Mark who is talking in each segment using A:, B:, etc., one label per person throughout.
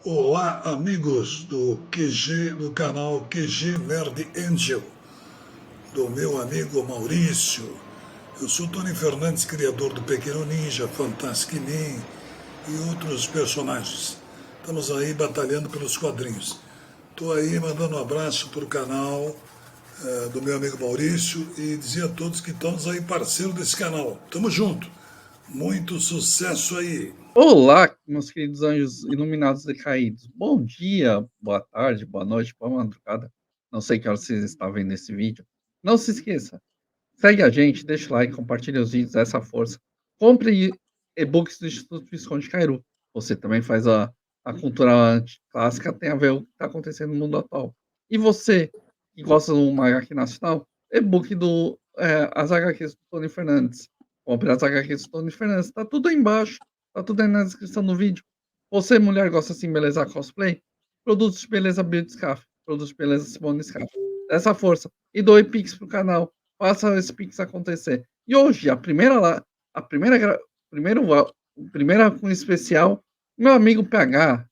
A: Olá, amigos do QG, do canal QG Nerd Angel, do meu amigo Maurício. Eu sou Tony Fernandes, criador do Pequeno Ninja, Fantastic Nin e outros personagens. Estamos aí batalhando pelos quadrinhos. Estou aí mandando um abraço para o canal do meu amigo Maurício e dizer a todos que estamos aí parceiro desse canal. Tamo junto. Muito sucesso aí.
B: Olá, meus queridos anjos iluminados e caídos. Bom dia, boa tarde, boa noite, boa madrugada. Não sei que hora vocês estão vendo esse vídeo. Não se esqueça, segue a gente, deixa o like, compartilha os vídeos, essa força. Compre e-books do Instituto Visconde Cairu. Você também faz a cultura clássica, tem a ver o que está acontecendo no mundo atual. E você, que gosta do HQ nacional, e-book as HQs do Tony Fernandes. Compre as HQs do Tony Fernandes, tá tudo aí embaixo. Tá tudo aí na descrição do vídeo. Você, mulher, gosta de embelezar cosplay? Produtos de beleza Beauty Scaff. Produtos de beleza Simone Scaff. Dessa força. E doe Pix pro canal. Faça esse Pix acontecer. E hoje, a primeira com especial, meu amigo PH.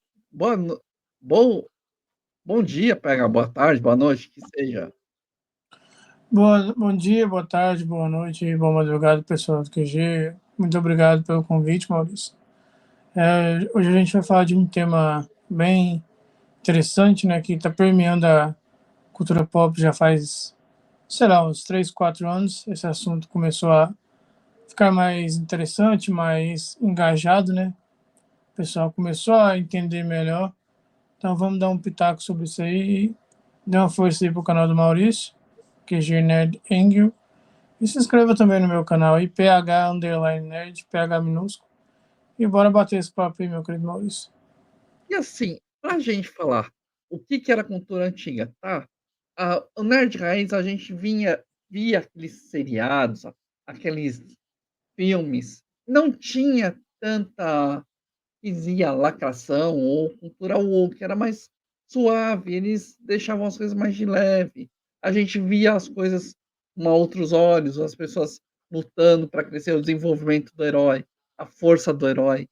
B: Bom dia, PH. Boa tarde, boa noite, que seja.
C: Bom dia, boa tarde, boa noite, boa madrugada, pessoal do QG. Muito obrigado pelo convite, Maurício. Hoje a gente vai falar de um tema bem interessante, né, que está permeando a cultura pop já faz, sei lá, uns 3, 4 anos. Esse assunto começou a ficar mais interessante, mais engajado, né? O pessoal começou a entender melhor. Então vamos dar um pitaco sobre isso aí e dar uma força aí pro canal do Maurício, QG Nerd Angel. E se inscreva também no meu canal aí, PH_Nerd, PH minúsculo. E bora bater esse papo aí, meu querido Maurício.
B: E assim, pra gente falar o que era cultura antiga, tá? O Nerd Raiz, a gente via aqueles seriados, aqueles filmes, não tinha tanta dizia lacração ou cultura woke, era mais suave, eles deixavam as coisas mais de leve. A gente via as coisas com outros olhos, as pessoas lutando para crescer, o desenvolvimento do herói, a força do herói.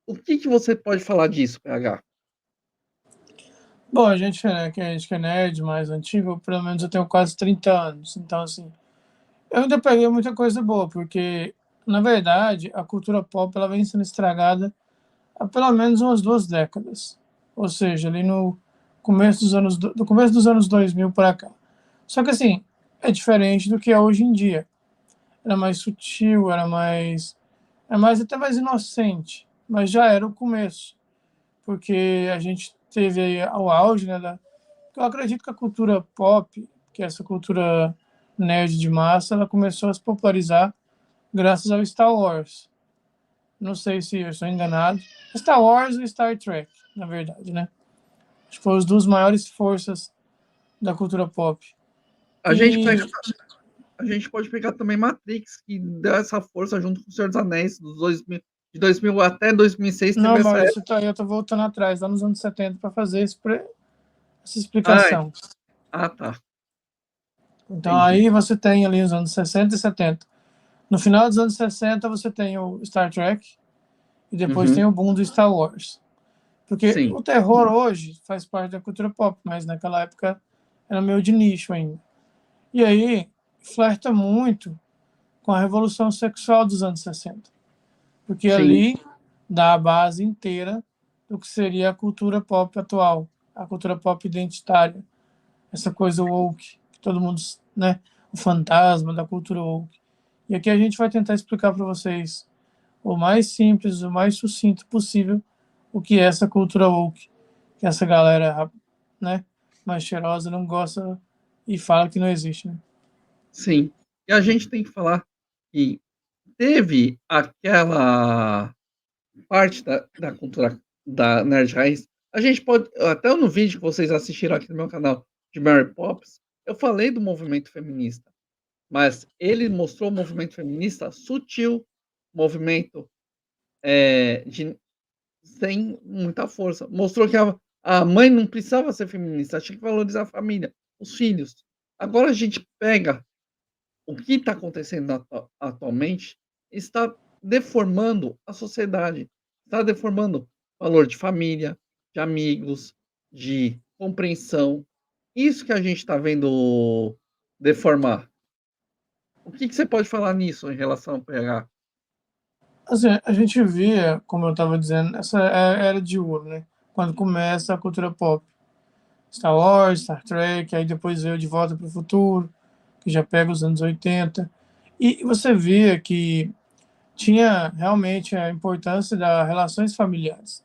B: O que você pode falar disso, PH?
C: Bom, a gente que é nerd mais antigo, pelo menos eu tenho quase 30 anos. Então, assim, eu ainda peguei muita coisa boa, porque, na verdade, a cultura pop ela vem sendo estragada há pelo menos umas 2 décadas. Ou seja, ali no começo do começo dos anos 2000 para cá. Só que, assim, é diferente do que é hoje em dia. Era mais sutil, era mais até mais inocente, mas já era o começo, porque a gente teve aí o auge, né, eu acredito que a cultura pop, que é essa cultura nerd de massa, ela começou a se popularizar graças ao Star Wars. Não sei se eu estou enganado. Star Wars e Star Trek, na verdade, né? Acho que foram as duas maiores forças da cultura pop.
B: A gente pode pegar também Matrix, que deu essa força junto com o Senhor dos Anéis, de 2000 até 2006.
C: Não,
B: Teve essa
C: Maurício, eu tô voltando atrás, lá nos anos 70, para fazer essa explicação.
B: Tá.
C: Então,
B: Entendi.
C: aí você tem ali os anos 60 e 70. No final dos anos 60, você tem o Star Trek e depois tem o boom do Star Wars. Porque
B: Sim.
C: o terror hoje faz parte da cultura pop, mas naquela época era meio de nicho ainda. E aí, flerta muito com a revolução sexual dos anos 60. Porque ali dá a base inteira do que seria a cultura pop atual, a cultura pop identitária. Essa coisa woke, que todo mundo, né, o fantasma da cultura woke. E aqui a gente vai tentar explicar para vocês o mais simples, o mais sucinto possível o que é essa cultura woke, que essa galera, né, mais cheirosa não gosta e fala que não existe, né?
B: Sim. E a gente tem que falar que teve aquela parte da cultura da Nerd Raiz. A gente pode, até no vídeo que vocês assistiram aqui no meu canal de Mary Poppins, eu falei do movimento feminista, mas ele mostrou o movimento feminista sutil, movimento de sem muita força. Mostrou que a mãe não precisava ser feminista, tinha que valorizar a família, os filhos. Agora a gente pega o que está acontecendo atualmente, está deformando a sociedade, está deformando o valor de família, de amigos, de compreensão. Isso que a gente está vendo deformar. O que você pode falar nisso em relação ao PH?
C: Assim, a gente via, como eu estava dizendo, essa era de ouro, né? Quando começa a cultura pop. Star Wars, Star Trek, aí depois veio De Volta para o Futuro, que já pega os anos 80. E você via que tinha realmente a importância das relações familiares.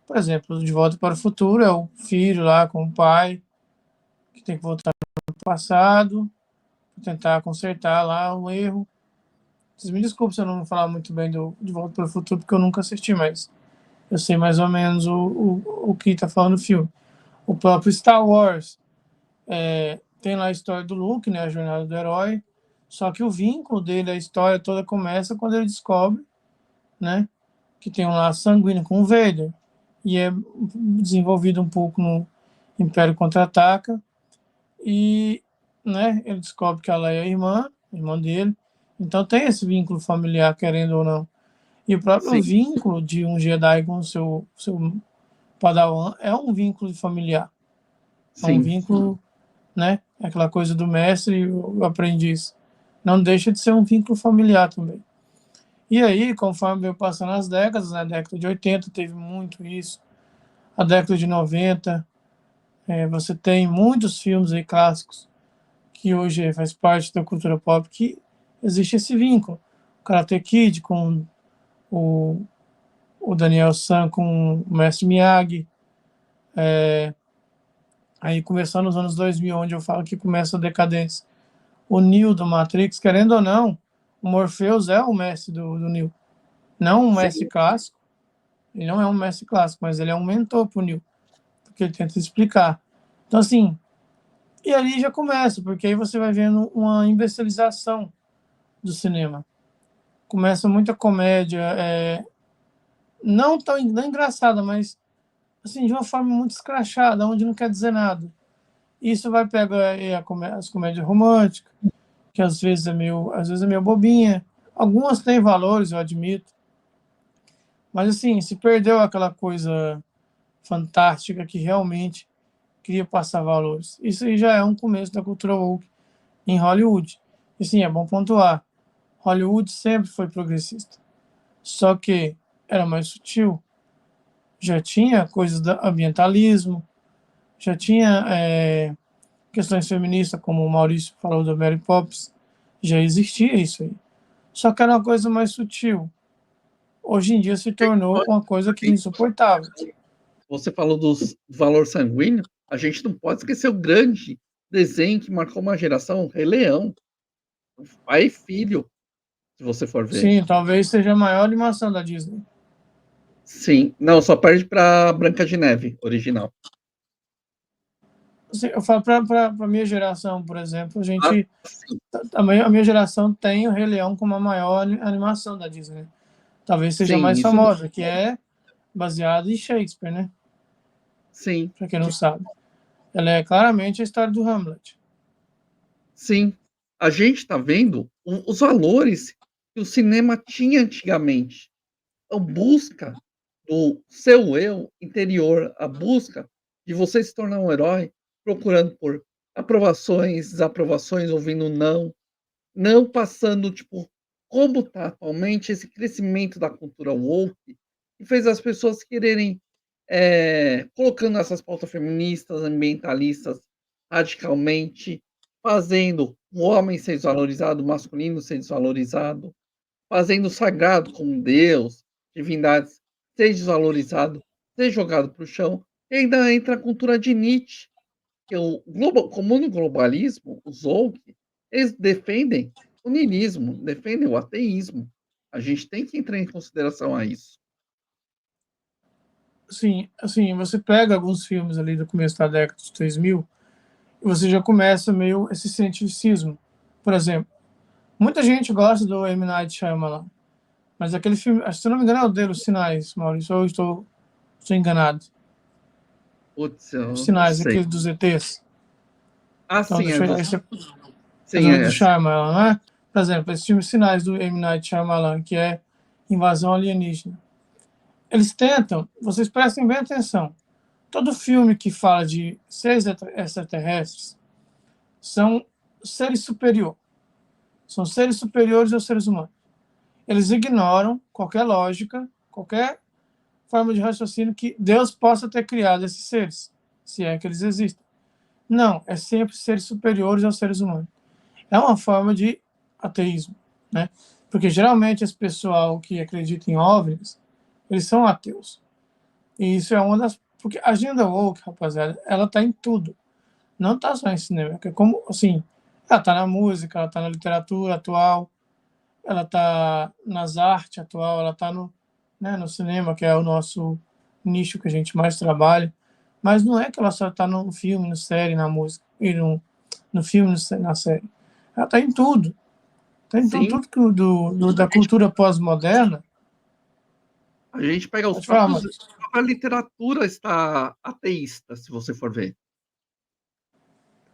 C: Por exemplo, De Volta para o Futuro é o filho lá com o pai, que tem que voltar no passado, tentar consertar lá o erro. Vocês me desculpem se eu não falar muito bem do De Volta para o Futuro, porque eu nunca assisti, mas eu sei mais ou menos o que está falando o filme. O próprio Star Wars tem lá a história do Luke, né, a jornada do herói, só que o vínculo dele, a história toda começa quando ele descobre, né, que tem um laço sanguíneo com o Vader, e é desenvolvido um pouco no Império Contra-Ataca, e, né, ele descobre que ela é a irmã dele, então tem esse vínculo familiar, querendo ou não. E o próprio
B: Sim,
C: vínculo de um Jedi com o seu Padawan é um vínculo familiar, é um
B: sim,
C: vínculo, né, aquela coisa do mestre e o aprendiz. Não deixa de ser um vínculo familiar também. E aí, conforme veio passando as décadas, na década de 80 teve muito isso, a década de 90, você tem muitos filmes aí clássicos que hoje faz parte da cultura pop que existe esse vínculo. O Karate Kid com o, o Daniel San com o Mestre Miyagi, aí começando nos anos 2000, onde eu falo que começa a decadência. O Neo do Matrix, querendo ou não, o Morpheus é o mestre do Neo. Não um mestre
B: sim,
C: clássico, ele não é um mestre clássico, mas ele é um mentor pro Neo, porque ele tenta explicar. Então, assim, e ali já começa, porque aí você vai vendo uma imbecilização do cinema. Começa muita comédia, não tão não engraçada, mas assim, de uma forma muito escrachada, onde não quer dizer nada. Isso vai pegar as comédias românticas, que às vezes é meio bobinha. Algumas têm valores, eu admito, mas assim, se perdeu aquela coisa fantástica que realmente queria passar valores. Isso aí já é um começo da cultura woke em Hollywood. E sim, é bom pontuar. Hollywood sempre foi progressista. Só que era mais sutil. Já tinha coisas do ambientalismo, já tinha questões feministas, como o Maurício falou da Mary Poppins. Já existia isso aí. Só que era uma coisa mais sutil. Hoje em dia se tornou uma coisa que é insuportável.
B: você falou do valor sanguíneo, a gente não pode esquecer o grande desenho que marcou uma geração, Rei Leão, pai e filho, se você for ver.
C: Sim, talvez seja a maior animação da Disney.
B: Sim, não, só perde para Branca de Neve, original.
C: Assim, eu falo para a minha geração, por exemplo,
B: Ah, sim,
C: a minha geração tem o Rei Leão como a maior animação da Disney. Talvez seja a
B: sim,
C: mais
B: isso
C: famosa, que é baseada em Shakespeare, né?
B: sim,
C: Para quem não sabe. Ela é claramente a história do Hamlet.
B: sim. A gente está vendo os valores que o cinema tinha antigamente. A busca do seu eu interior, a busca de você se tornar um herói, procurando por aprovações, desaprovações, ouvindo não, não passando, tipo, como está atualmente esse crescimento da cultura woke, que fez as pessoas quererem, colocando essas pautas feministas, ambientalistas, radicalmente, fazendo o homem ser desvalorizado, o masculino ser desvalorizado, fazendo o sagrado como Deus, divindades, ser desvalorizado, ser jogado para o chão. E ainda entra a cultura de Nietzsche, que é o como no globalismo, os woke, eles defendem o niilismo, defendem o ateísmo. A gente tem que entrar em consideração a isso.
C: Sim, assim, você pega alguns filmes ali do começo da década de 2000 e você já começa meio esse cientificismo. Por exemplo, muita gente gosta do M. Night Shyamalan. Mas aquele filme, se eu não me engano, é o dele, Os Sinais, Maurício, ou eu estou enganado.
B: Putz,
C: Os
B: eu não
C: Sinais,
B: sei.
C: aquele dos ETs.
B: Ah,
C: Então,
B: sim,
C: deixa eu, esse é
B: sim,
C: do
B: é.
C: Shyamalan, não é? Por exemplo, esse filme Sinais do M. Night Shyamalan, que é Invasão Alienígena. Eles tentam, vocês prestem bem atenção, todo filme que fala de seres extraterrestres são seres superiores. São seres superiores aos seres humanos. Eles ignoram qualquer lógica, qualquer forma de raciocínio que Deus possa ter criado esses seres, se é que eles existem. Não, é sempre seres superiores aos seres humanos. É uma forma de ateísmo, né? Porque geralmente esse pessoal que acredita em OVNIs, eles são ateus. E isso é uma das... Porque a agenda woke, rapaziada, ela tá em tudo. Não tá só em cinema. É como, assim, ela tá na música, ela tá na literatura atual, ela tá nas artes atual, ela tá no, né, no cinema, que é o nosso nicho que a gente mais trabalha. Mas não é que ela só tá no filme, na série, na música, e no filme, na série. Ela tá em tudo. Tá em tudo,
B: Sim,
C: tudo que da cultura pós-moderna.
B: a gente pega os
C: Pode falar,
B: próprios.
C: Maurício.
B: A própria literatura está ateísta, se você for ver,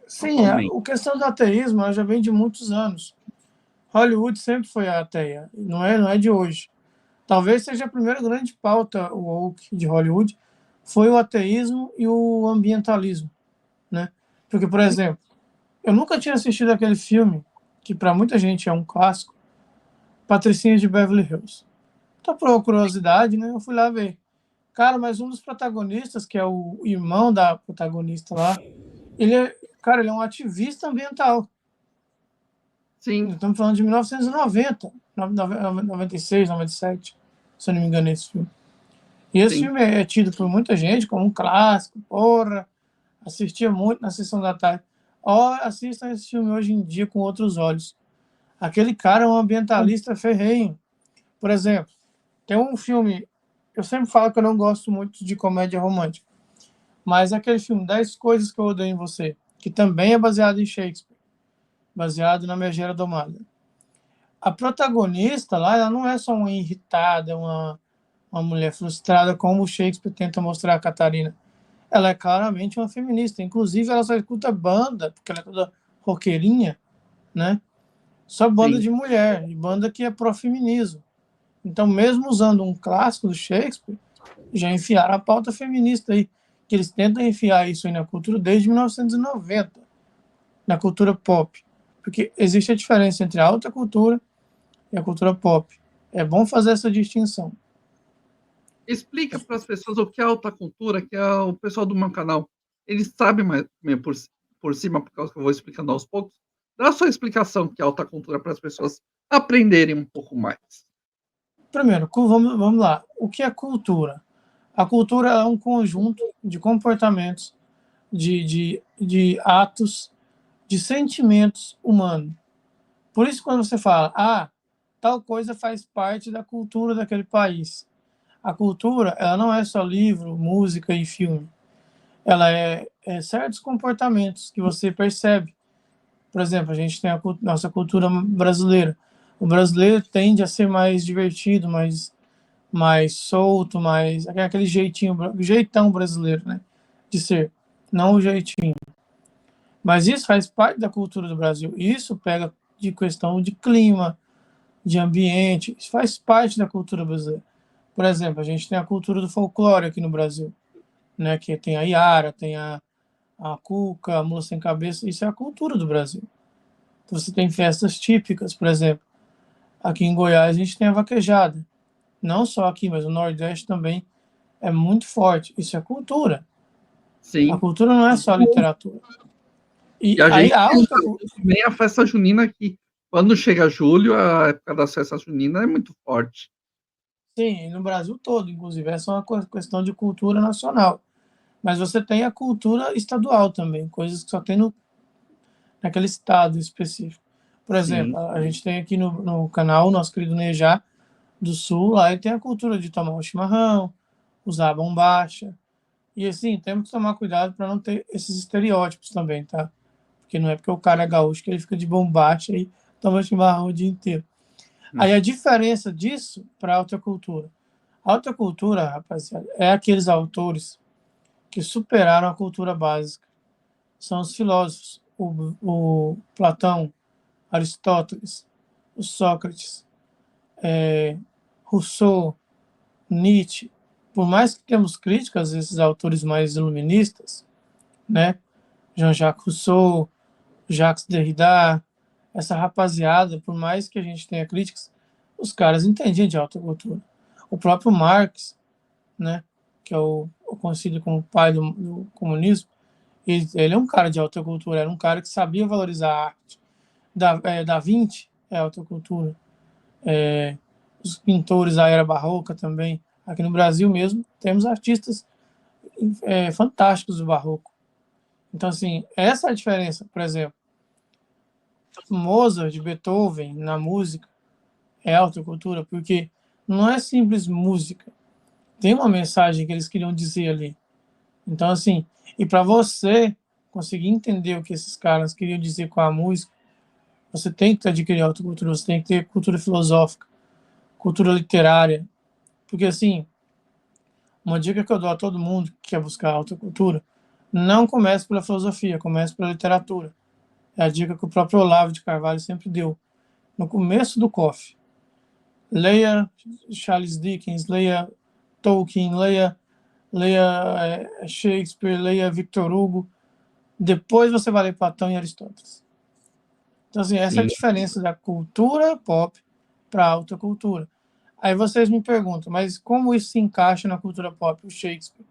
C: Sim,
B: atualmente.
C: a questão do ateísmo ela já vem de muitos anos. Hollywood sempre foi ateia, não é de hoje. Talvez seja a primeira grande pauta woke de Hollywood foi o ateísmo e o ambientalismo, né? Porque, por exemplo, eu nunca tinha assistido aquele filme que para muita gente é um clássico, Patricinha de Beverly Hills. Então, por curiosidade, né, eu fui lá ver. Cara, mas um dos protagonistas, que é o irmão da protagonista lá, ele é, cara, ele é um ativista ambiental.
B: Sim,
C: Estamos falando de 1990, 96, 97, se eu não me engano, esse filme. E esse
B: sim.
C: filme é tido por muita gente como um clássico, porra, assistia muito na sessão da tarde. Ó, assistam esse filme hoje em dia com outros olhos. Aquele cara é um ambientalista ferrenho. Por exemplo, tem um filme, eu sempre falo que eu não gosto muito de comédia romântica, mas aquele filme 10 Coisas que eu Odeio em Você, que também é baseado em Shakespeare, baseado na Megera Domada. A protagonista lá, ela não é só uma irritada, uma mulher frustrada, como o Shakespeare tenta mostrar a Catarina. Ela é claramente uma feminista. Inclusive, ela só escuta banda, porque ela é toda roqueirinha, né? Só banda
B: Sim,
C: de mulher, e banda que é pró-feminismo. Então, mesmo usando um clássico do Shakespeare, já enfiaram a pauta feminista aí, que eles tentam enfiar isso aí na cultura desde 1990, na cultura pop. Porque existe a diferença entre a alta cultura e a cultura pop. É bom fazer essa distinção.
B: explica para as pessoas o que é alta cultura, que é o pessoal do meu canal. Eles sabem mais meio por cima, por causa que eu vou explicando aos poucos. Dá a sua explicação que é alta cultura para as pessoas aprenderem um pouco mais.
C: Primeiro, vamos lá. O que é cultura? A cultura é um conjunto de comportamentos, de atos, de sentimentos humanos. Por isso, quando você fala, tal coisa faz parte da cultura daquele país. A cultura, ela não é só livro, música e filme. Ela é certos comportamentos que você percebe. Por exemplo, a gente tem a nossa cultura brasileira. O brasileiro tende a ser mais divertido, mais solto, mais aquele jeitinho, jeitão brasileiro, né, de ser, não o jeitinho. Mas isso faz parte da cultura do Brasil. Isso pega de questão de clima, de ambiente, isso faz parte da cultura brasileira. Por exemplo, a gente tem a cultura do folclore aqui no Brasil, né, que tem a Iara, tem a Cuca, a Mula Sem Cabeça, isso é a cultura do Brasil. Então, você tem festas típicas, por exemplo. Aqui em Goiás a gente tem a vaquejada. Não só aqui, mas no Nordeste também é muito forte. Isso é cultura. A
B: Sim.
C: cultura não é só literatura.
B: E
C: E
B: a
C: aí
B: gente
C: a
B: tem
C: alta...
B: também a festa junina que, quando chega julho, a época das festas juninas é muito forte.
C: Sim, no Brasil todo, inclusive. Essa é uma questão de cultura nacional. Mas você tem a cultura estadual também, coisas que só tem naquele estado específico. Por exemplo,
B: Sim,
C: a gente tem aqui no canal o nosso querido Nejá do Sul, lá ele tem a cultura de tomar o chimarrão, usar a bombacha. E assim, temos que tomar cuidado para não ter esses estereótipos também, tá? Porque não é porque o cara é gaúcho que ele fica de bombacha e toma chimarrão o dia inteiro. Aí a diferença disso para a alta cultura. A alta cultura, rapaziada, é aqueles autores que superaram a cultura básica. São os filósofos, o Platão, Aristóteles, o Sócrates, Rousseau, Nietzsche. Por mais que temos críticas a esses autores mais iluministas, né? Jean-Jacques Rousseau, Jacques Derrida, essa rapaziada, por mais que a gente tenha críticas, os caras entendiam de alta cultura. O próprio Marx, né, que é o conhecido como o pai do comunismo, ele é um cara de alta cultura, era um cara que sabia valorizar a arte. Da Vinci é alta cultura. Os pintores da era barroca também. Aqui no Brasil mesmo, temos artistas fantásticos do barroco. Então, assim, essa é a diferença. Por exemplo, Mozart, Beethoven, na música, é alta cultura, porque não é simples música. Tem uma mensagem que eles queriam dizer ali. Então, assim, e para você conseguir entender o que esses caras queriam dizer com a música, você tem que adquirir alta cultura, você tem que ter cultura filosófica, cultura literária. Porque, assim, uma dica que eu dou a todo mundo que quer buscar alta cultura, não comece pela filosofia, comece pela literatura. É a dica que o próprio Olavo de Carvalho sempre deu. No começo do COF, leia Charles Dickens, leia Tolkien, leia Shakespeare, leia Victor Hugo. Depois você vai ler Platão e Aristóteles. Então, assim, essa é a diferença da cultura pop para a alta cultura. Aí vocês me perguntam, mas como isso se encaixa na cultura pop? O Shakespeare.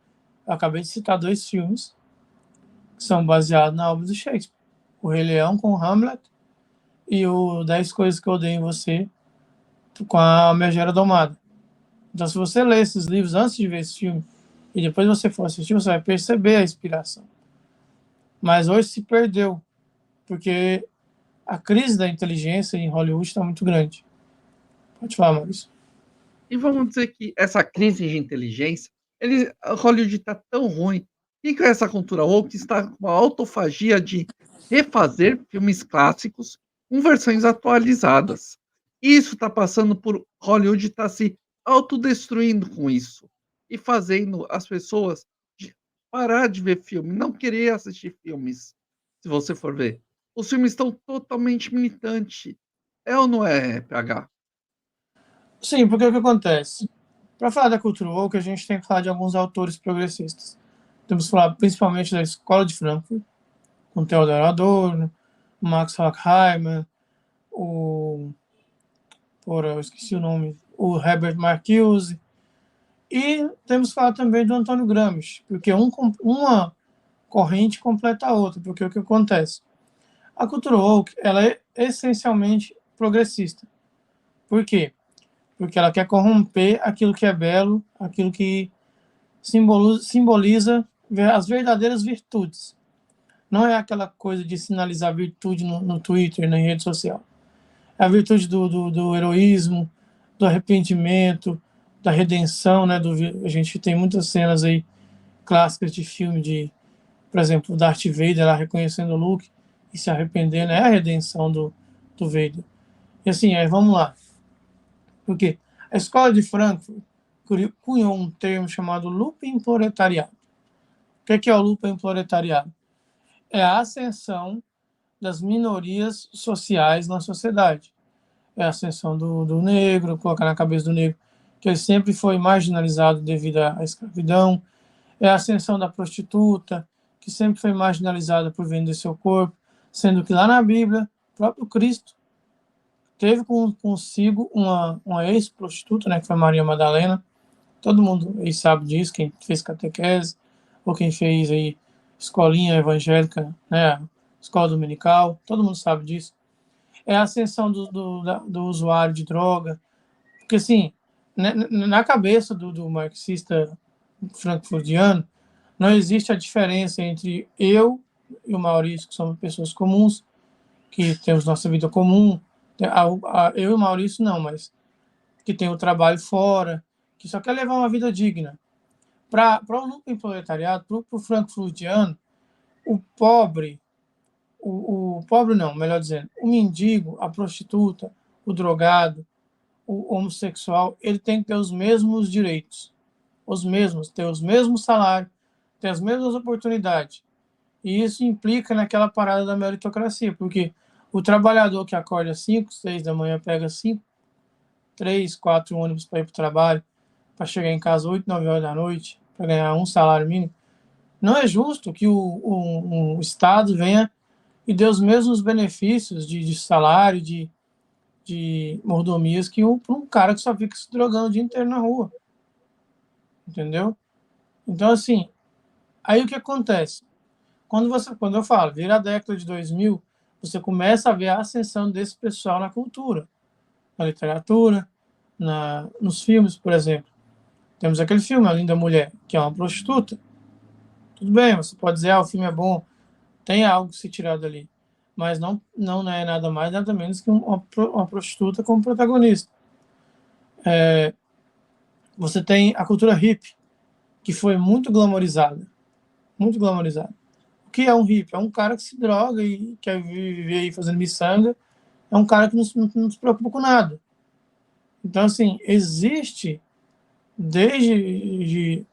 C: Eu acabei de citar 2 filmes que são baseados na obra do Shakespeare. O Rei Leão com Hamlet e o 10 Coisas que Eu Odeio em Você com a Megera Domada. Então, se você ler esses livros antes de ver esse filme e depois você for assistir, você vai perceber a inspiração. Mas hoje se perdeu, porque a crise da inteligência em Hollywood está muito grande. Pode falar, Maurício.
B: E vamos dizer que essa crise de inteligência, Hollywood está tão ruim, e com essa cultura woke está com uma autofagia de refazer filmes clássicos com versões atualizadas. Isso está passando por Hollywood está se autodestruindo com isso e fazendo as pessoas parar de ver filme, não querer assistir filmes, se você for ver. Os filmes estão totalmente militantes. É ou não é, PH?
C: Sim, porque o que acontece? Para falar da cultura woke, a gente tem que falar de alguns autores progressistas. Temos que falar principalmente da Escola de Frankfurt, com Theodor Adorno, Max Horkheimer, eu esqueci o nome, o Herbert Marcuse. E temos que falar também do Antônio Gramsci, porque uma corrente completa a outra, porque o que acontece? A cultura woke, ela é essencialmente progressista. Por quê? Porque ela quer corromper aquilo que é belo, aquilo que simboliza as verdadeiras virtudes. Não é aquela coisa de sinalizar virtude no Twitter, na rede social. É a virtude do heroísmo, do arrependimento, da redenção, né? A gente tem muitas cenas aí clássicas de filme por exemplo, Darth Vader lá reconhecendo o Luke e se arrependendo, é a redenção do Vader. E assim, vamos lá. Porque a escola de Frankfurt cunhou um termo chamado lumpenproletariado. O que é o lumpenproletariado? É a ascensão das minorias sociais na sociedade. É a ascensão do negro, colocar na cabeça do negro que ele sempre foi marginalizado devido à escravidão. É a ascensão da prostituta, que sempre foi marginalizada por vender seu corpo, sendo que lá na Bíblia, o próprio Cristo teve consigo uma ex-prostituta, né, que foi Maria Madalena. Todo mundo aí sabe disso, quem fez catequese, ou quem fez aí escolinha evangélica, né, escola dominical, todo mundo sabe disso. É a ascensão do usuário de droga, porque assim, na cabeça do marxista frankfurtiano, não existe a diferença entre eu e o Maurício, que somos pessoas comuns, que temos nossa vida comum. Eu e o Maurício não, mas que tem o trabalho fora, que só quer levar uma vida digna. Para o lucro proletariado, para o frankfurtiano, o pobre, o pobre não, melhor dizendo, o mendigo, a prostituta, o drogado, o homossexual ele tem que ter os mesmos direitos, ter os mesmos salários, ter as mesmas oportunidades. E isso implica naquela parada da meritocracia, porque o trabalhador que acorda às 5, 6 da manhã, pega 5, 3, 4 ônibus para ir para o trabalho, para chegar em casa 8, 9 horas da noite, para ganhar um salário mínimo, não é justo que o Estado venha e dê os mesmos benefícios de salário, de mordomias que para um cara que só fica se drogando o dia inteiro na rua. Entendeu? Então, assim, aí o que acontece? Quando eu falo, vira a década de 2000, você começa a ver a ascensão desse pessoal na cultura, na literatura, nos filmes, por exemplo. Temos aquele filme, A Linda Mulher, que é uma prostituta. Tudo bem, você pode dizer, o filme é bom, tem algo que se tirar dali. Mas não é nada mais, nada menos que uma prostituta como protagonista. Você tem a cultura hippie, que foi muito glamorizada. Muito glamorizada. O que é um hippie? É um cara que se droga e quer viver aí fazendo miçanga. É um cara que não se preocupa com nada. Então, assim, existe desde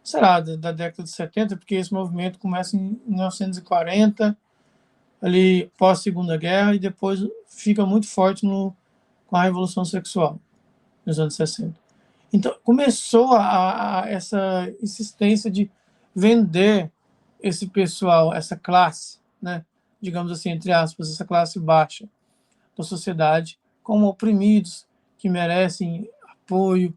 C: sei lá, da década de 70, porque esse movimento começa em 1940, ali pós Segunda Guerra, e depois fica muito forte com a Revolução Sexual, nos anos 60. Então, começou essa insistência de vender esse pessoal, essa classe, né, digamos assim, entre aspas, essa classe baixa da sociedade, como oprimidos, que merecem apoio.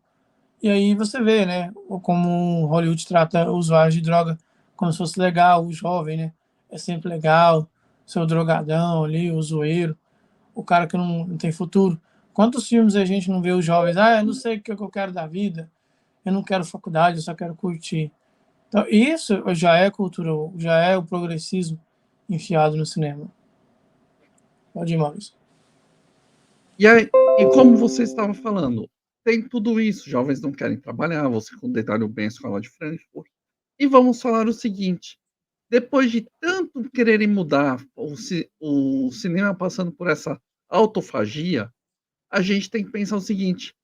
C: E aí você vê, né, como Hollywood trata os usuários de droga como se fosse legal, o jovem, né, é sempre legal, seu drogadão ali, o zoeiro, o cara que não tem futuro. Quantos filmes a gente não vê os jovens, eu não sei o que eu quero da vida, eu não quero faculdade, eu só quero curtir. Então, isso já é cultura, já é o progressismo enfiado no cinema. Pode ir, Maurício.
B: E como você estava falando, tem tudo isso, jovens não querem trabalhar, você com detalhe bem a escola de Frankfurt. E vamos falar o seguinte, depois de tanto quererem mudar o cinema passando por essa autofagia, a gente tem que pensar o seguinte,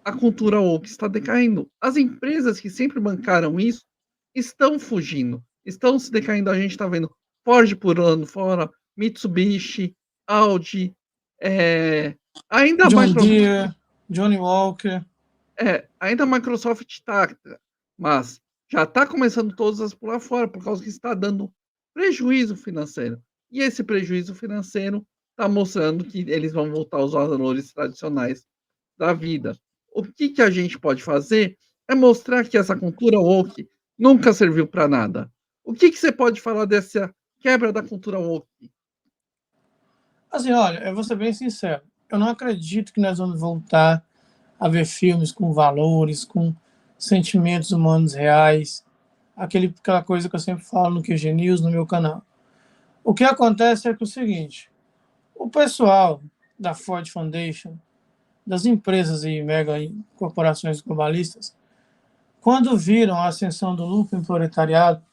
B: a cultura woke está decaindo. As empresas que sempre bancaram isso estão fugindo, estão se decaindo. A gente está vendo Ford pulando fora, Mitsubishi, Audi, ainda a
C: John
B: Microsoft,
C: Deere, Johnny Walker.
B: ainda a Microsoft está, mas já está começando todas a pular fora por causa que está dando prejuízo financeiro. E esse prejuízo financeiro está mostrando que eles vão voltar aos valores tradicionais da vida. O que a gente pode fazer é mostrar que essa cultura woke nunca serviu para nada. O que você pode falar dessa quebra da cultura woke?
C: Assim, olha, eu vou ser bem sincero. Eu não acredito que nós vamos voltar a ver filmes com valores, com sentimentos humanos reais, aquela coisa que eu sempre falo no QG News, no meu canal. O que acontece é que é o seguinte, o pessoal da Ford Foundation, das empresas e mega corporações globalistas, quando viram a ascensão do lucro em proletariado,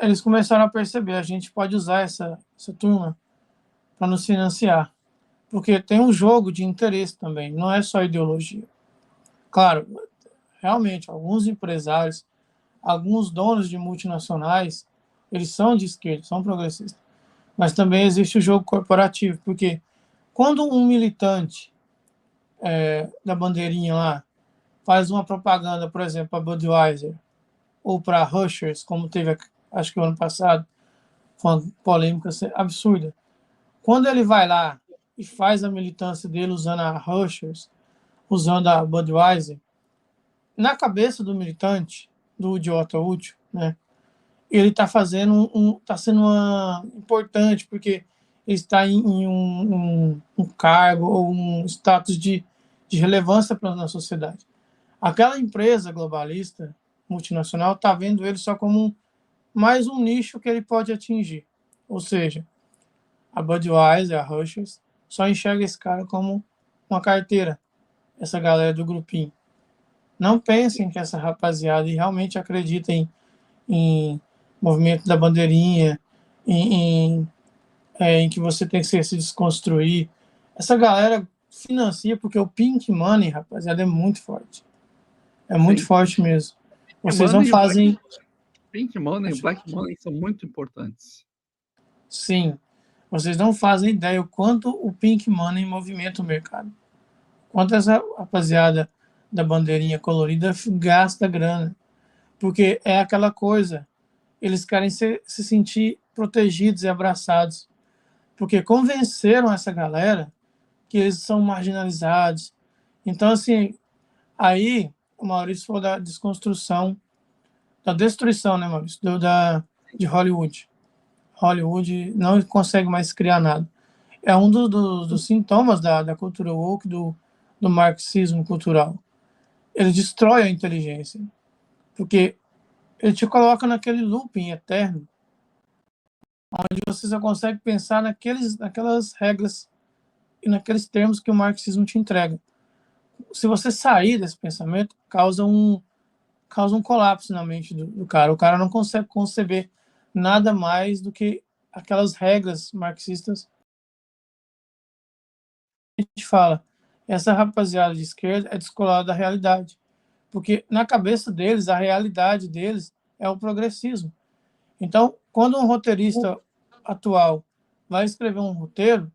C: eles começaram a perceber, a gente pode usar essa turma para nos financiar. Porque tem um jogo de interesse também, não é só ideologia. Claro, realmente, alguns empresários, alguns donos de multinacionais, eles são de esquerda, são progressistas. Mas também existe o jogo corporativo, porque quando um militante da bandeirinha lá faz uma propaganda, por exemplo, para Budweiser ou para Rushers, como teve, acho que o ano passado, foi uma polêmica absurda. Quando ele vai lá e faz a militância dele usando a Rushers, usando a Budweiser, na cabeça do militante, do idiota útil, né, ele está fazendo está sendo importante, porque ele está em um cargo ou um status de relevância na sociedade. Aquela empresa globalista, multinacional, está vendo ele só como mais um nicho que ele pode atingir. Ou seja, a Budweiser, a Rushers, só enxerga esse cara como uma carteira, essa galera do grupinho. Não pensem que essa rapaziada realmente acredita em movimento da bandeirinha, em que você tem que se desconstruir. Essa galera financia, porque o Pink Money, rapaziada, é muito forte. É muito
B: Sim.
C: forte mesmo. Vocês
B: Money
C: não
B: e
C: fazem...
B: Pink Money e Black Money são muito importantes.
C: Sim. Vocês não fazem ideia o quanto o Pink Money movimenta o mercado. Quanto essa rapaziada da bandeirinha colorida gasta grana. Porque é aquela coisa, eles querem se sentir protegidos e abraçados. Porque convenceram essa galera que eles são marginalizados. Então, assim, aí o Maurício falou da desconstrução, da destruição, né, Maurício? De Hollywood. Hollywood não consegue mais criar nada. É um dos sintomas da cultura woke, do marxismo cultural. Ele destrói a inteligência, porque ele te coloca naquele looping eterno, onde você só consegue pensar naquelas regras e naqueles termos que o marxismo te entrega. Se você sair desse pensamento, causa um colapso na mente do cara. O cara não consegue conceber nada mais do que aquelas regras marxistas. A gente fala, essa rapaziada de esquerda é descolada da realidade, porque na cabeça deles, a realidade deles é o progressismo. Então, quando um roteirista atual vai escrever um roteiro,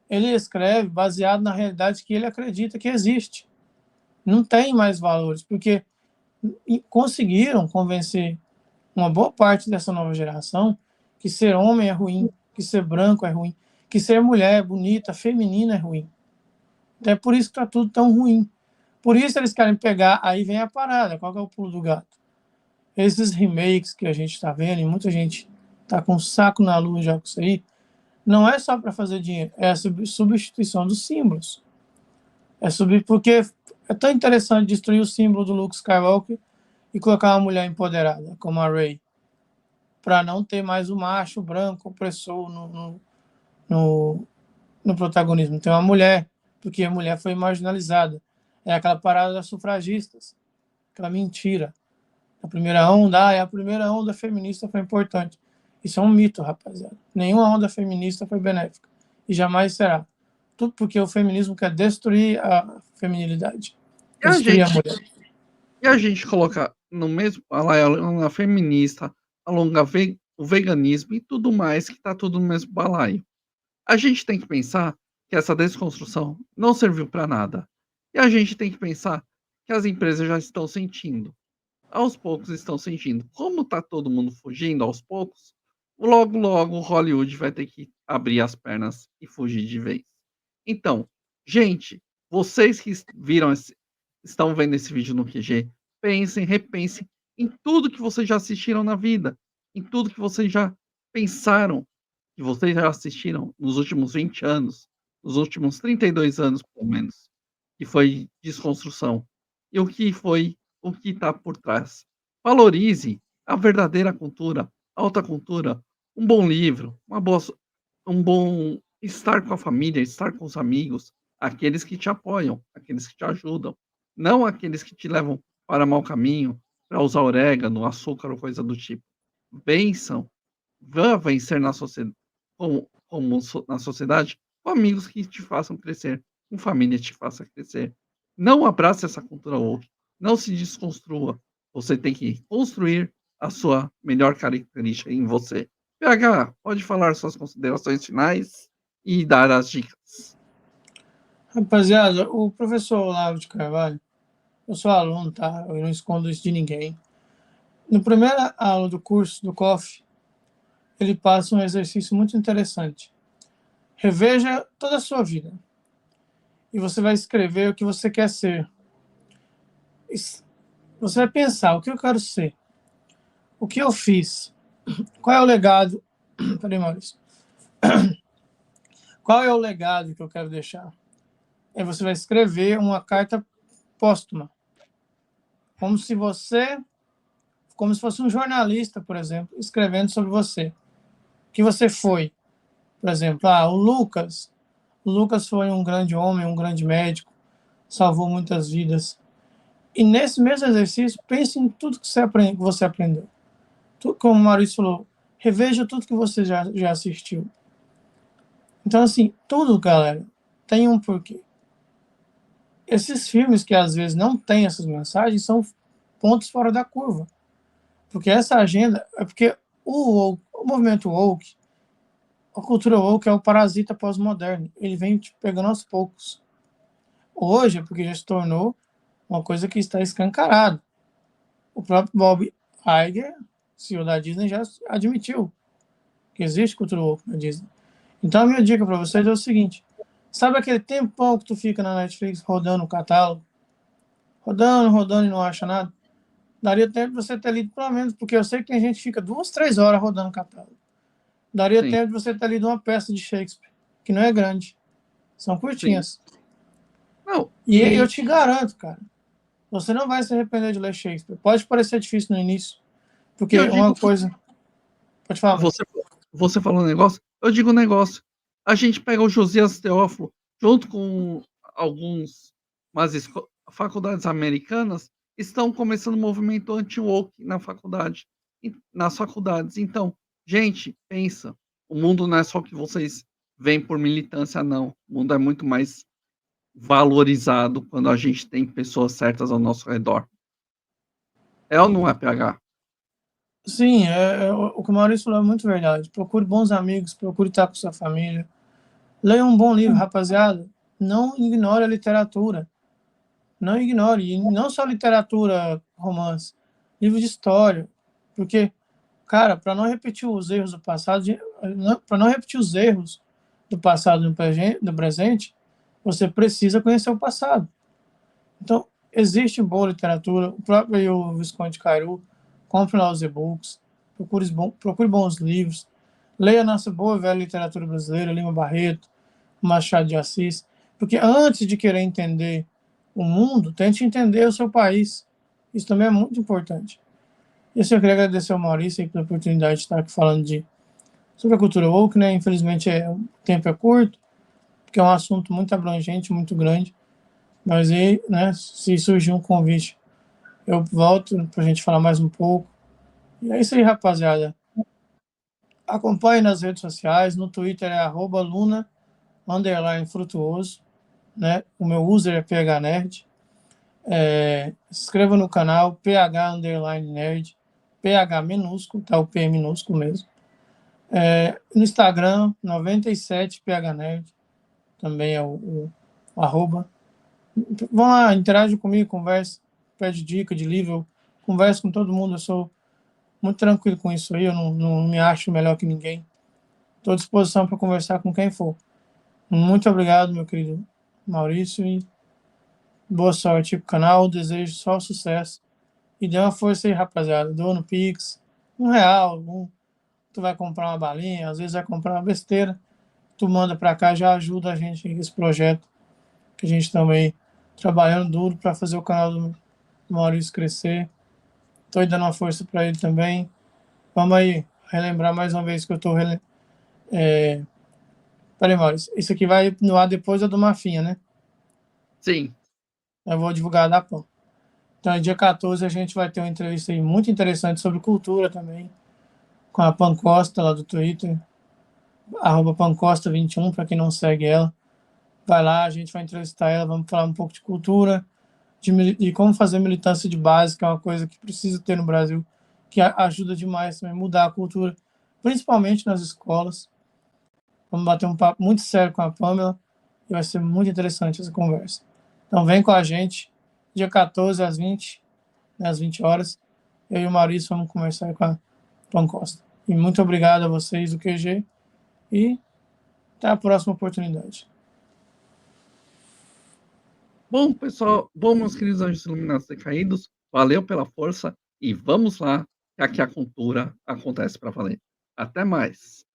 C: ele escreve baseado na realidade que ele acredita que existe. Não tem mais valores, porque conseguiram convencer uma boa parte dessa nova geração que ser homem é ruim, que ser branco é ruim, que ser mulher bonita, feminina é ruim. É por isso que está tudo tão ruim. Por isso eles querem pegar, aí vem a parada, qual que é o pulo do gato? Esses remakes que a gente está vendo, e muita gente está com um saco na lua já com isso aí, não é só para fazer dinheiro, é a substituição dos símbolos. Porque é tão interessante destruir o símbolo do Luke Skywalker e colocar uma mulher empoderada, como a Rey, para não ter mais o macho branco opressor no protagonismo. Tem uma mulher, porque a mulher foi marginalizada. É aquela parada das sufragistas, aquela mentira. A primeira onda feminista foi importante. Isso é um mito, rapaziada. Nenhuma onda feminista foi benéfica. E jamais será. Tudo porque o feminismo quer destruir a feminilidade. Destruir a mulher.
B: E a gente colocar no mesmo, a feminista, alongar o veganismo e tudo mais, que tá tudo no mesmo balaio. A gente tem que pensar que essa desconstrução não serviu para nada. E a gente tem que pensar que as empresas já estão sentindo. Aos poucos estão sentindo. Como tá todo mundo fugindo aos poucos, logo logo Hollywood vai ter que abrir as pernas e fugir de vez. Então, gente, vocês que estão vendo esse vídeo no QG, pensem, repensem em tudo que vocês já assistiram na vida, em tudo que vocês já pensaram, que vocês já assistiram nos últimos 20 anos, nos últimos 32 anos, pelo menos, que foi desconstrução. E o que está por trás. Valorize a verdadeira cultura, a alta cultura, um bom livro, um bom estar com a família, estar com os amigos, aqueles que te apoiam, aqueles que te ajudam, não aqueles que te levam para mau caminho, para usar orégano, açúcar ou coisa do tipo. Vençam, vá vencer na sociedade, na sociedade, com amigos que te façam crescer, com família que te faça crescer. Não abrace essa cultura woke, não se desconstrua. Você tem que construir a sua melhor característica em você. PH, pode falar suas considerações finais e dar as dicas.
C: Rapaziada, o professor Olavo de Carvalho, eu sou aluno, tá? Eu não escondo isso de ninguém. Na primeira aula do curso do COF, ele passa um exercício muito interessante. Reveja toda a sua vida. E você vai escrever o que você quer ser. Você vai pensar, o que eu quero ser? O que eu fiz? Qual é o legado? Peraí, Maurício. Qual é o legado que eu quero deixar? Aí você vai escrever uma carta póstuma. Como se fosse um jornalista, por exemplo, escrevendo sobre você. O que você foi? Por exemplo, o Lucas. O Lucas foi um grande homem, um grande médico, salvou muitas vidas. E nesse mesmo exercício, pense em tudo que você aprendeu. Como o Maurício falou, reveja tudo que você já assistiu. Então, assim, tudo, galera, tem um porquê. esses filmes que às vezes não têm essas mensagens são pontos fora da curva. Porque essa agenda, é porque o movimento woke, a cultura woke é o parasita pós-moderno. Ele vem te pegando aos poucos. Hoje é porque já se tornou uma coisa que está escancarada. O próprio Bob Iger, CEO da Disney, já admitiu que existe cultura woke na Disney. Então a minha dica para vocês é o seguinte: sabe aquele tempão que tu fica na Netflix rodando o catálogo? Rodando e não acha nada? Daria tempo de você ter lido pelo menos, porque eu sei que tem gente que fica 2, 3 horas rodando o catálogo. Daria
B: Sim.
C: tempo de você ter lido uma peça de Shakespeare, que não é grande. São curtinhas.
B: Não,
C: E eu te garanto, cara, você não vai se arrepender de ler Shakespeare. Pode parecer difícil no início, porque
B: eu digo,
C: uma coisa... Pode falar.
B: você falou um negócio, eu digo um negócio. A gente pega o Josias Teófilo, junto com umas faculdades americanas, estão começando um movimento anti-woke nas faculdades. Então, gente, pensa, o mundo não é só que vocês veem por militância, não. O mundo é muito mais valorizado quando a gente tem pessoas certas ao nosso redor. É ou não é, PH?
C: Sim, o que o Maurício falou é muito verdade. Procure bons amigos, procure estar com sua família. Leia um bom livro, rapaziada. Não ignore a literatura. Não ignore. E não só literatura, romance. Livro de história. Porque, cara, para não repetir os erros do passado, para não repetir os erros do passado no presente, você precisa conhecer o passado. Então, existe boa literatura. O próprio Visconde Cairu, compre lá os e-books, procure bons livros, leia a nossa boa e velha literatura brasileira, Lima Barreto, Machado de Assis, porque antes de querer entender o mundo, tente entender o seu país. Isso também é muito importante. E assim, eu queria agradecer ao Maurício aí pela oportunidade de estar aqui falando sobre a cultura woke, né? Infelizmente o tempo é curto, porque é um assunto muito abrangente, muito grande. Mas aí, né, se surgir um convite, eu volto para a gente falar mais um pouco. E é isso aí, rapaziada. Acompanhe nas redes sociais. No Twitter é @luna_frutuoso. Né? O meu user é PHNerd. Se inscreva no canal PH_nerd. PH minúsculo, tá? O P é minúsculo mesmo. No Instagram, 97PHNerd. Também é o arroba. Vão lá, interage comigo, converse, pede dica de livro, converse com todo mundo. Eu sou muito tranquilo com isso aí, eu não me acho melhor que ninguém. Estou à disposição para conversar com quem for. Muito obrigado, meu querido Maurício, e boa sorte pro canal. Desejo só sucesso. E dê uma força aí, rapaziada. Doa no Pix, R$ 1, tu vai comprar uma balinha, às vezes vai comprar uma besteira, tu manda para cá, já ajuda a gente nesse projeto, que a gente também trabalhando duro para fazer o canal do Maurício crescer. Estou dando uma força para ele também. Vamos aí relembrar mais uma vez que eu estou. Peraí, Maurício. Isso aqui vai no ar depois do Mafinha, né?
B: Sim.
C: Eu vou divulgar da PAN. Então, dia 14, a gente vai ter uma entrevista aí muito interessante sobre cultura também, com a Pan Costa lá do Twitter, @pancosta21, para quem não segue ela. Vai lá, a gente vai entrevistar ela, vamos falar um pouco de cultura, de como fazer militância de base, que é uma coisa que precisa ter no Brasil, que ajuda demais também a mudar a cultura, principalmente nas escolas. Vamos bater um papo muito sério com a Pamela e vai ser muito interessante essa conversa. Então vem com a gente, dia 14 às 20, né, às 20 horas, eu e o Maurício vamos conversar com a Pan Costa. E muito obrigado a vocês do QG e até a próxima oportunidade.
B: Bom, pessoal, meus queridos anjos iluminados decaídos, valeu pela força e vamos lá, que aqui a cultura acontece para valer. Até mais.